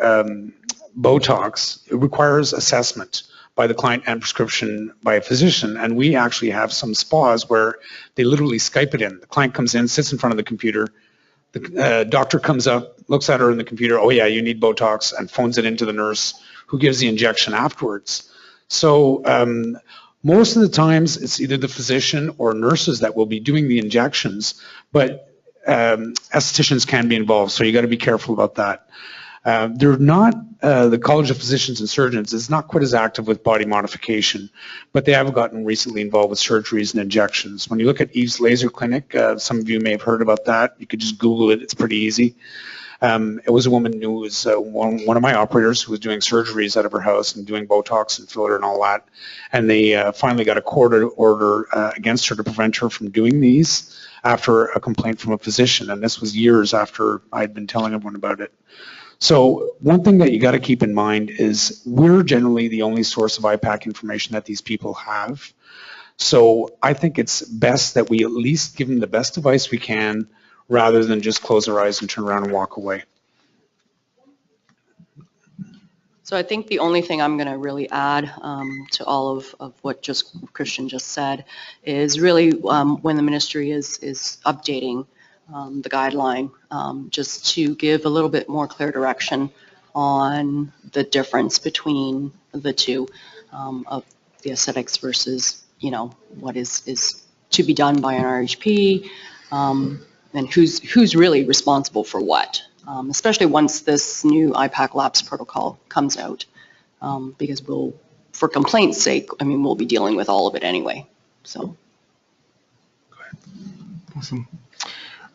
Botox, it requires assessment by the client and prescription by a physician. And we actually have some spas where they literally Skype it in. The client comes in, sits in front of the computer, the doctor comes up, looks at her in the computer, oh yeah, you need Botox, and phones it into the nurse who gives the injection afterwards. So most of the times it's either the physician or nurses that will be doing the injections, but estheticians can be involved, so you got to be careful about that. They're not, the College of Physicians and Surgeons is not quite as active with body modification, but they have gotten recently involved with surgeries and injections. When you look at Eve's Laser Clinic, some of you may have heard about that. You could just Google it, it's pretty easy. It was a woman who was one of my operators who was doing surgeries out of her house and doing Botox and filler and all that. And they finally got a court order against her to prevent her from doing these after a complaint from a physician. And this was years after I'd been telling everyone about it. So one thing that you got to keep in mind is we're generally the only source of IPAC information that these people have. So I think it's best that we at least give them the best advice we can rather than just close our eyes and turn around and walk away. So I think the only thing I'm going to really add to all of what Christian just said is really when the ministry is updating the guideline, just to give a little bit more clear direction on the difference between the two of the aesthetics versus, you know, what is to be done by an RHP, and who's really responsible for what, especially once this new IPAC lapse protocol comes out, because for complaints sake, I mean, we'll be dealing with all of it anyway. So. Awesome.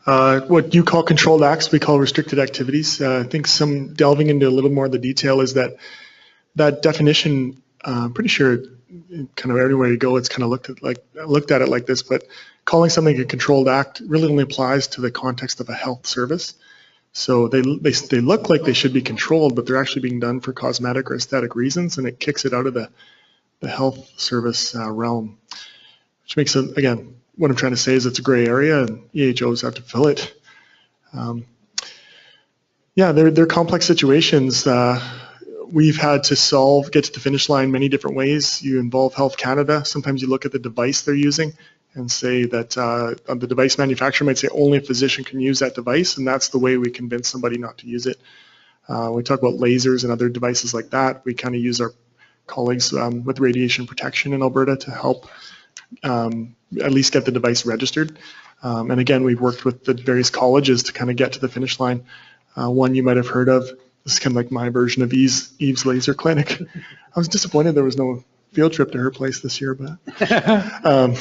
What you call controlled acts, we call restricted activities. I think some delving into a little more of the detail is that definition, I'm pretty sure kind of everywhere you go, it's kind of looked at it like this, but calling something a controlled act really only applies to the context of a health service. So they look like they should be controlled, but they're actually being done for cosmetic or aesthetic reasons, and it kicks it out of the health service realm, which makes it, again, what I'm trying to say is it's a gray area and EHOs have to fill it. Yeah, they're complex situations. We've had to get to the finish line many different ways. You involve Health Canada. Sometimes you look at the device they're using and say that the device manufacturer might say only a physician can use that device, and that's the way we convince somebody not to use it. We talk about lasers and other devices like that. We kind of use our colleagues with radiation protection in Alberta to help at least get the device registered. And again, we've worked with the various colleges to kind of get to the finish line. One you might have heard of, this is kind of like my version of Eve's Laser Clinic. I was disappointed there was no field trip to her place this year, but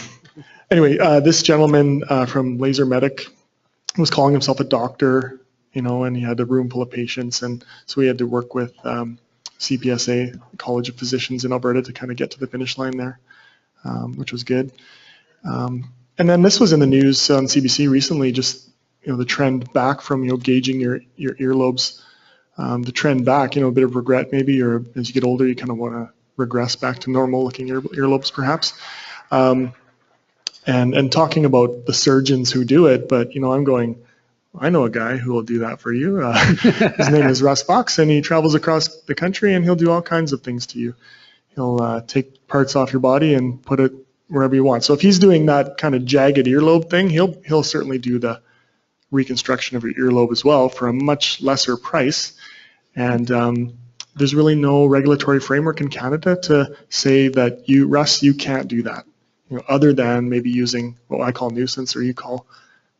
anyway, this gentleman from Laser Medic was calling himself a doctor, you know, and he had a room full of patients, and so we had to work with CPSA, College of Physicians in Alberta, to kind of get to the finish line there, which was good. And then this was in the news on CBC recently, just, you know, the trend back from, you know, gauging your earlobes, the trend back, you know, a bit of regret maybe, or as you get older, you kind of want to regress back to normal looking earlobes perhaps. And talking about the surgeons who do it, but, you know, I'm going, I know a guy who will do that for you. His name is Russ Fox, and he travels across the country, and he'll do all kinds of things to you. He'll take parts off your body and put it wherever you want. So if he's doing that kind of jagged earlobe thing, he'll certainly do the reconstruction of your earlobe as well for a much lesser price. And there's really no regulatory framework in Canada to say that Russ, you can't do that, you know, other than maybe using what I call nuisance or you call,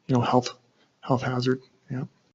you know, health health hazard, yeah.